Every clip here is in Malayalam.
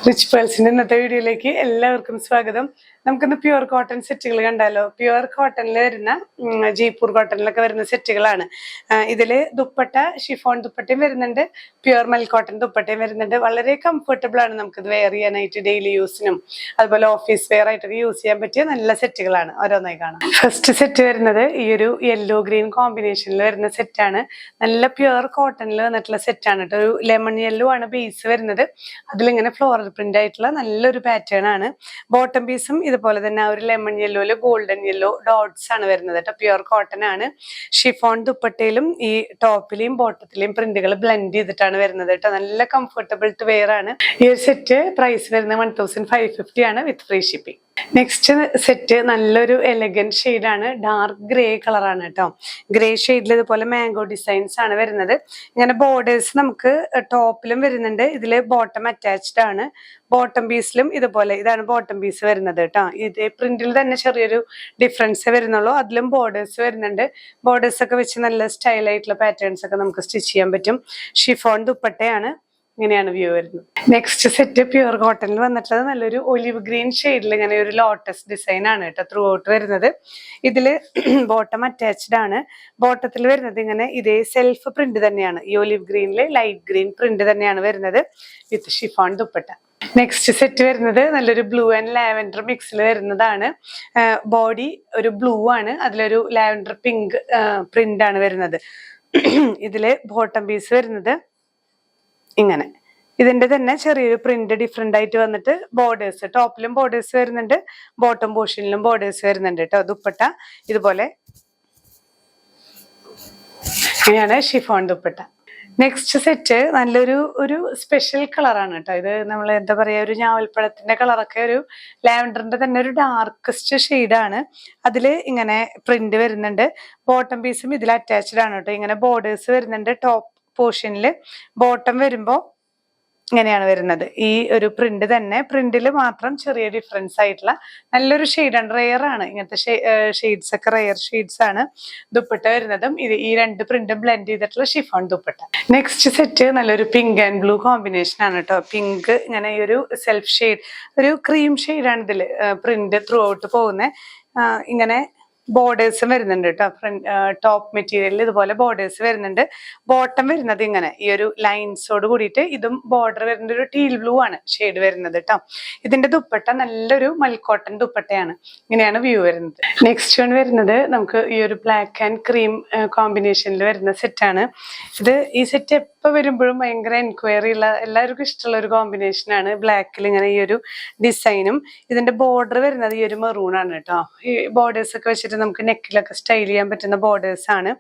റിച്ച് പേൾസിന്റെ ഇന്നത്തെ വീഡിയോയിലേക്ക് എല്ലാവർക്കും സ്വാഗതം. നമുക്കിന്ന് പ്യുവർ കോട്ടൺ സെറ്റുകൾ കണ്ടാലോ. പ്യുവർ കോട്ടണിൽ വരുന്ന ജയ്പൂർ കോട്ടണിലൊക്കെ വരുന്ന സെറ്റുകളാണ്. ഇതില് ദുപ്പട്ട ഷിഫോൺ ദുപ്പട്ടയും വരുന്നുണ്ട്, പ്യുവർ മൽ കോട്ടൺ ദുപ്പട്ടയും വരുന്നുണ്ട്. വളരെ കംഫർട്ടബിൾ ആണ്, നമുക്കിത് വെയർ ചെയ്യാനായിട്ട് ഡെയിലി യൂസിനും അതുപോലെ ഓഫീസ് വെയർ ആയിട്ടൊക്കെ യൂസ് ചെയ്യാൻ പറ്റിയ നല്ല സെറ്റുകളാണ്. ഓരോന്നായി കാണാം. ഫസ്റ്റ് സെറ്റ് വരുന്നത് ഈ ഒരു യെല്ലോ ഗ്രീൻ കോമ്പിനേഷനിൽ വരുന്ന സെറ്റാണ്. നല്ല പ്യുവർ കോട്ടണിൽ വന്നിട്ടുള്ള സെറ്റാണ് കേട്ടോ. ഒരു ലെമൺ യെല്ലോ ആണ് ബേസ് വരുന്നത്. അതിലിങ്ങനെ ഫ്ലോറൽ പ്രിന്റ് ആയിട്ടുള്ള നല്ലൊരു പാറ്റേൺ ആണ്. ബോട്ടം പീസും ഇതുപോലെ തന്നെ ആ ഒരു ലെമൺ യെല്ലോയില് ഗോൾഡൻ യെല്ലോ ഡോട്ട്സ് ആണ് വരുന്നത് കേട്ടോ. പ്യുവർ കോട്ടൺ ആണ്. ഷിഫോൺ ദുപ്പട്ടയിലും ഈ ടോപ്പിലെയും ബോട്ടത്തിലെയും പ്രിന്റുകൾ ബ്ലെൻഡ് ചെയ്തിട്ടാണ് വരുന്നത് കേട്ടോ. നല്ല കംഫർട്ടബിൾ ടു വെയർ ആണ്. ഈ ഒരു സെറ്റ് പ്രൈസ് വരുന്നത് 1550 ആണ് വിത്ത് ഫ്രീ ഷിപ്പിംഗ്. നെക്സ്റ്റ് സെറ്റ് നല്ലൊരു എലഗന്റ് ഷെയ്ഡാണ്. ഡാർക്ക് ഗ്രേ കളറാണ് കേട്ടോ. ഗ്രേ ഷെയ്ഡിൽ ഇതുപോലെ മാംഗോ ഡിസൈൻസ് ആണ് വരുന്നത്. ഇങ്ങനെ ബോർഡേഴ്സ് നമുക്ക് ടോപ്പിലും വരുന്നുണ്ട്. ഇതില് ബോട്ടം അറ്റാച്ച്ഡ് ആണ്. ബോട്ടം പീസിലും ഇതുപോലെ ഇതാണ് ബോട്ടം പീസ് വരുന്നത് കേട്ടോ. ഇത് പ്രിന്റിൽ തന്നെ ചെറിയൊരു ഡിഫറൻസ് വരുന്നുള്ളൂ. അതിലും ബോർഡേഴ്സ് വരുന്നുണ്ട്. ബോർഡേഴ്സ് ഒക്കെ വെച്ച് നല്ല സ്റ്റൈൽ ആയിട്ടുള്ള പാറ്റേൺസ് ഒക്കെ നമുക്ക് സ്റ്റിച്ച് ചെയ്യാൻ പറ്റും. ഷിഫോൺ ദുപ്പട്ടയാണ്. ഇങ്ങനെയാണ് വ്യൂ വരുന്നത്. നെക്സ്റ്റ് സെറ്റ് പ്യുവർ കോട്ടണിൽ വന്നിട്ടുള്ളത് നല്ലൊരു ഒലിവ് ഗ്രീൻ ഷെയ്ഡിൽ ഇങ്ങനെ ഒരു ലോട്ടസ് ഡിസൈൻ ആണ് കേട്ടോ ത്രൂ ഔട്ട് വരുന്നത്. ഇതില് ബോട്ടം അറ്റാച്ച്ഡ് ആണ്. ബോട്ടത്തിൽ വരുന്നത് ഇങ്ങനെ ഇതേ സെൽഫ് പ്രിന്റ് തന്നെയാണ്. ഈ ഒലിവ് ഗ്രീനില് ലൈറ്റ് ഗ്രീൻ പ്രിന്റ് തന്നെയാണ് വരുന്നത് വിത്ത് ഷിഫോൺ ദുപ്പട്ട. നെക്സ്റ്റ് സെറ്റ് വരുന്നത് നല്ലൊരു ബ്ലൂ ആൻഡ് ലാവൻഡർ മിക്സിൽ വരുന്നതാണ്. ബോഡി ഒരു ബ്ലൂ ആണ്, അതിലൊരു ലാവൻഡർ പിങ്ക് പ്രിന്റ് ആണ് വരുന്നത്. ഇതില് ബോട്ടം പീസ് വരുന്നത് ഇങ്ങനെ ഇതിന്റെ തന്നെ ചെറിയൊരു പ്രിന്റ് ഡിഫറെന്റ് ആയിട്ട് വന്നിട്ട് ബോർഡേഴ്സ് ടോപ്പിലും ബോർഡേഴ്സ് വരുന്നുണ്ട്, ബോട്ടം പോർഷനിലും ബോർഡേഴ്സ് വരുന്നുണ്ട് കേട്ടോ. ദുപ്പട്ട ഇതുപോലെ ഇങ്ങനെയാണ് ഷിഫോൺ ദുപ്പട്ട. നെക്സ്റ്റ് സെറ്റ് നല്ലൊരു സ്പെഷ്യൽ കളറാണ് കേട്ടോ. ഇത് നമ്മൾ എന്താ പറയാ, ഒരു ഞാവൽപ്പഴത്തിന്റെ കളറൊക്കെ ഒരു ലാവൻഡറിന്റെ തന്നെ ഒരു ഡാർക്കസ്റ്റ് ഷെയ്ഡാണ്. അതില് ഇങ്ങനെ പ്രിന്റ് വരുന്നുണ്ട്. ബോട്ടം പീസും ഇതിൽ അറ്റാച്ച്ഡ് ആണ് കേട്ടോ. ഇങ്ങനെ ബോർഡേഴ്സ് വരുന്നുണ്ട്. ടോപ്പ് പോർഷനിൽ ബോട്ടം വരുമ്പോ ഇങ്ങനെയാണ് വരുന്നത്. ഈ ഒരു പ്രിന്റ് തന്നെ, പ്രിന്റിൽ മാത്രം ചെറിയ ഡിഫറൻസ് ആയിട്ടുള്ള നല്ലൊരു ഷെയ്ഡാണ്. റെയർ ആണ് ഇങ്ങനത്തെ ഷെയ്ഡ്സ് ഒക്കെ, റെയർ ഷെയ്ഡ്സ് ആണ്. ദുപ്പട്ട വരുന്നതും ഈ രണ്ട് പ്രിന്റും ബ്ലെൻഡ് ചെയ്തിട്ടുള്ള ഷിഫോൺ ദുപ്പട്ട. നെക്സ്റ്റ് സെറ്റ് നല്ലൊരു പിങ്ക് ആൻഡ് ബ്ലൂ കോമ്പിനേഷൻ ആണ് കേട്ടോ. പിങ്ക് ഇങ്ങനെ ഈ ഒരു സെൽഫ് ഷെയ്ഡ്, ഒരു ക്രീം ഷെയ്ഡാണ് ഇതില് പ്രിന്റ് ത്രൂ ഔട്ട് പോകുന്നത്. ഇങ്ങനെ ബോർഡേഴ്സും വരുന്നുണ്ട് കേട്ടോ. ടോപ്പ് മെറ്റീരിയലിൽ ഇതുപോലെ ബോർഡേഴ്സ് വരുന്നുണ്ട്. ബോട്ടം വരുന്നത് ഇങ്ങനെ ഈ ഒരു ലൈൻസോട് കൂടിയിട്ട് ഇതും ബോർഡർ വരുന്ന ഒരു ടീൽ ബ്ലൂ ആണ് ഷെയ്ഡ് വരുന്നത് കേട്ടോ. ഇതിന്റെ ദുപ്പട്ട നല്ലൊരു മൽക്കോട്ടൺ ദുപ്പട്ടയാണ്. ഇങ്ങനെയാണ് വ്യൂ വരുന്നത്. നെക്സ്റ്റ് വൺ വരുന്നത് നമുക്ക് ഈ ഒരു ബ്ലാക്ക് ആൻഡ് ക്രീം കോമ്പിനേഷനിൽ വരുന്ന സെറ്റാണ്. ഈ സെറ്റ് എപ്പോൾ വരുമ്പോഴും ഭയങ്കര എൻക്വയറി ഉള്ള, എല്ലാവർക്കും ഇഷ്ടമുള്ള ഒരു കോമ്പിനേഷൻ ആണ്. ബ്ലാക്കിൽ ഇങ്ങനെ ഈ ഒരു ഡിസൈനും ഇതിന്റെ ബോർഡർ വരുന്നത് ഈ ഒരു മെറൂൺ ആണ് കേട്ടോ. ഈ ബോർഡേഴ്സ് ഒക്കെ വെച്ചിട്ട് നമുക്ക് നെക്കിലൊക്കെ സ്റ്റൈൽ ചെയ്യാൻ പറ്റുന്ന ബോർഡേഴ്സ് ആണ്.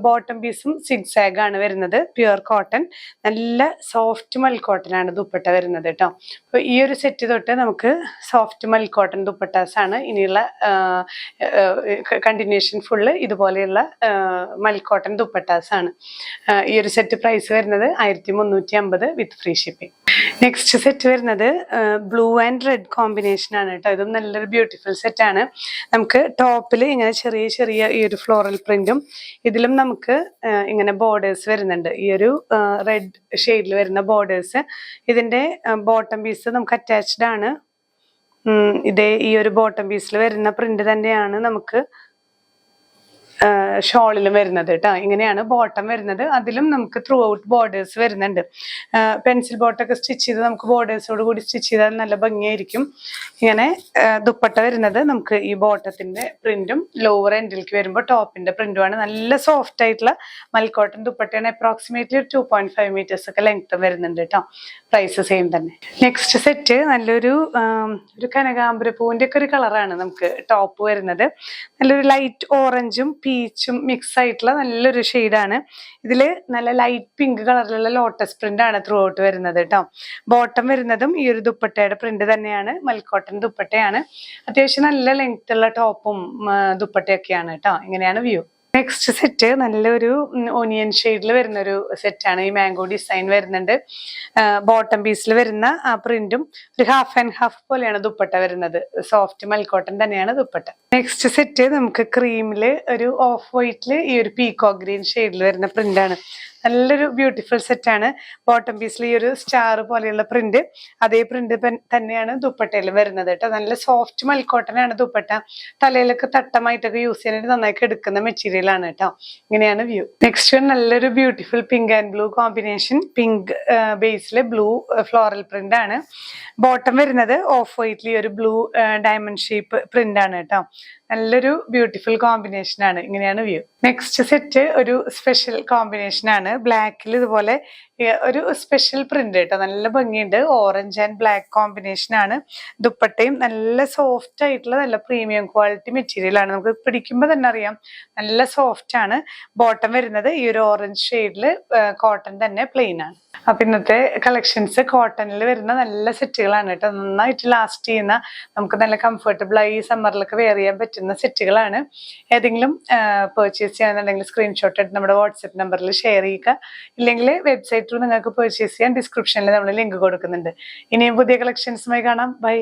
ബോട്ടം പീസും സിഗ്സാഗ് ആണ് വരുന്നത്. പ്യുവർ കോട്ടൺ, നല്ല സോഫ്റ്റ് മൽ കോട്ടൺ ആണ് ദുപ്പട്ട വരുന്നത് കേട്ടോ. അപ്പോൾ ഈ ഒരു സെറ്റ് തൊട്ട് നമുക്ക് സോഫ്റ്റ് മൽ കോട്ടൺ ദുപ്പട്ടാസ് ആണ്. ഇനിയുള്ള കണ്ടിന്യൂഷൻ ഫുള്ള് ഇതുപോലെയുള്ള മൽ കോട്ടൺ ദുപ്പട്ടാസ് ആണ്. ഈ ഒരു സെറ്റ് പ്രൈസ് വരുന്നത് 1350 വിത്ത് ഫ്രീ ഷിപ്പിംഗ്. നെക്സ്റ്റ് സെറ്റ് വരുന്നത് ബ്ലൂ ആൻഡ് റെഡ് കോമ്പിനേഷൻ ആണ് കേട്ടോ. ഇതും നല്ലൊരു ബ്യൂട്ടിഫുൾ സെറ്റ് ആണ്. നമുക്ക് ടോപ്പിൽ ഇങ്ങനെ ചെറിയ ചെറിയ ഈ ഒരു ഫ്ലോറൽ പ്രിന്റും ഇതിലും നമുക്ക് ഇങ്ങനെ ബോർഡേഴ്സ് വരുന്നുണ്ട്. ഈ ഒരു റെഡ് ഷെയ്ഡിൽ വരുന്ന ബോർഡേഴ്സ്. ഇതിന്റെ ബോട്ടം പീസ് നമുക്ക് അറ്റാച്ച്ഡ് ആണ്. ഈ ഒരു ബോട്ടം പീസിൽ വരുന്ന പ്രിന്റ് തന്നെയാണ് നമുക്ക് ഷോളിലും വരുന്നത് കേട്ടോ. ഇങ്ങനെയാണ് ബോട്ടം വരുന്നത്. അതിലും നമുക്ക് ത്രൂ ഔട്ട് ബോർഡേഴ്സ് വരുന്നുണ്ട്. പെൻസിൽ ബോട്ടൊക്കെ സ്റ്റിച്ച് ചെയ്ത് നമുക്ക് ബോർഡേഴ്സോട് കൂടി സ്റ്റിച്ച് ചെയ്താൽ നല്ല ഭംഗിയായിരിക്കും. ഇങ്ങനെ ദുപ്പട്ട വരുന്നത് നമുക്ക് ഈ ബോട്ടത്തിന്റെ പ്രിന്റും ലോവർ എൻഡിലേക്ക് വരുമ്പോൾ ടോപ്പിന്റെ പ്രിന്റുമാണ്. നല്ല സോഫ്റ്റ് ആയിട്ടുള്ള മൽക്കോട്ടൺ ദുപ്പട്ടയാണ്. അപ്രോക്സിമേറ്റ്ലി 2.5 മീറ്റേഴ്സ് ഒക്കെ ലെങ്ത് വരുന്നുണ്ട് കേട്ടോ. പ്രൈസ് സെയിം തന്നെ. നെക്സ്റ്റ് സെറ്റ് നല്ലൊരു കനകാംബരപ്പൂവിന്റെ ഒക്കെ ഒരു കളറാണ് നമുക്ക് ടോപ്പ് വരുന്നത്. നല്ലൊരു ലൈറ്റ് ഓറഞ്ചും പീച്ചും മിക്സ് ആയിട്ടുള്ള നല്ലൊരു ഷെയ്ഡാണ്. ഇതില് നല്ല ലൈറ്റ് പിങ്ക് കളറിലുള്ള ലോട്ടസ് പ്രിന്റ് ആണ് ത്രൂ ഔട്ട് വരുന്നത് കേട്ടോ. ബോട്ടം വരുന്നതും ഈ ഒരു ദുപ്പട്ടയുടെ പ്രിന്റ് തന്നെയാണ്. മൽക്കോട്ടൺ ദുപ്പട്ടയാണ്. അത്യാവശ്യം നല്ല ലെങ്ത് ഉള്ള ടോപ്പും ദുപ്പട്ടയൊക്കെയാണ് കേട്ടോ. ഇങ്ങനെയാണ് വ്യൂ. നെക്സ്റ്റ് സെറ്റ് നല്ലൊരു ഓനിയൻ ഷെയ്ഡിൽ വരുന്ന ഒരു സെറ്റാണ്. ഈ മാംഗോ ഡിസൈൻ വരുന്നുണ്ട്. ബോട്ടം പീസിൽ വരുന്ന ആ പ്രിന്റും ഒരു ഹാഫ് ആൻഡ് ഹാഫ് പോലെയാണ് ദുപ്പട്ട വരുന്നത്. സോഫ്റ്റ് മൽക്കോട്ടൺ തന്നെയാണ് ദുപ്പട്ട. നെക്സ്റ്റ് സെറ്റ് നമുക്ക് ക്രീമില് ഒരു ഓഫ് വൈറ്റില് ഈ ഒരു പീകോക്ക് ഗ്രീൻ ഷെയ്ഡിൽ വരുന്ന പ്രിന്റാണ്. നല്ലൊരു ബ്യൂട്ടിഫുൾ സെറ്റാണ്. ബോട്ടം പീസിൽ ഈ ഒരു സ്റ്റാർ പോലെയുള്ള പ്രിന്റ്, അതേ പ്രിന്റ് തന്നെയാണ് ദുപ്പട്ടയിൽ വരുന്നത് കേട്ടോ. നല്ല സോഫ്റ്റ് മൽക്കോട്ടനാണ് ദുപ്പട്ട. തലയിലൊക്കെ തട്ടമായിട്ടൊക്കെ യൂസ് ചെയ്യാനായിട്ട് നന്നായിട്ട് എടുക്കുന്ന മെറ്റീരിയൽ ആണ് കേട്ടോ. ഇങ്ങനെയാണ് വ്യൂ. നെക്സ്റ്റ് നല്ലൊരു beautiful pink and blue combination. Pink Basil blue floral print ആണ്. ബോട്ടം വരുന്നത് ഓഫ് വൈറ്റിൽ ഒരു ബ്ലൂ ഡയമണ്ട് ഷേപ്പ് പ്രിന്റ് ആണ് കേട്ടോ. നല്ലൊരു ബ്യൂട്ടിഫുൾ കോമ്പിനേഷൻ ആണ്. ഇങ്ങനെയാണ് വ്യൂ. നെക്സ്റ്റ് സെറ്റ് ഒരു സ്പെഷ്യൽ കോമ്പിനേഷൻ ആണ്. ബ്ലാക്കിൽ ഇതുപോലെ ഒരു സ്പെഷ്യൽ പ്രിന്റ് കേട്ടോ. നല്ല ഭംഗിയുണ്ട്. ഓറഞ്ച് ആൻഡ് ബ്ലാക്ക് കോമ്പിനേഷൻ ആണ്. ദുപ്പട്ടയും നല്ല സോഫ്റ്റ് ആയിട്ടുള്ള നല്ല പ്രീമിയം ക്വാളിറ്റി മെറ്റീരിയൽ ആണ്. നമുക്ക് പിടിക്കുമ്പോൾ തന്നെ അറിയാം നല്ല സോഫ്റ്റ് ആണ്. ബോട്ടം വരുന്നത് ഈ ഒരു ഓറഞ്ച് ഷെയ്ഡിൽ കോട്ടൺ തന്നെ പ്ലെയിൻ ആണ്. അപ്പൊ ഇന്നത്തെ കളക്ഷൻസ് കോട്ടണിൽ വരുന്ന നല്ല സെറ്റുകളാണ് കേട്ടോ. നന്നായിട്ട് ലാസ്റ്റ് ചെയ്യുന്ന, നമുക്ക് നല്ല കംഫർട്ടബിൾ ആയി ഈ സമ്മറിലൊക്കെ വെയർ ചെയ്യാൻ പറ്റുന്ന സെറ്റുകളാണ്. ഏതെങ്കിലും പർച്ചേസ് ചെയ്യാന്നുണ്ടെങ്കിൽ സ്ക്രീൻഷോട്ട് എടുത്ത് നമ്മുടെ വാട്സ്ആപ്പ് നമ്പറിൽ ഷെയർ ചെയ്യുക. ഇല്ലെങ്കിൽ വെബ്സൈറ്റ് ത്രൂ നിങ്ങൾക്ക് പർച്ചേസ് ചെയ്യാൻ ഡിസ്ക്രിപ്ഷനിൽ നമ്മൾ ലിങ്ക് കൊടുക്കുന്നുണ്ട്. ഇനിയും പുതിയ കളക്ഷൻസുമായി കാണാം. ബൈ.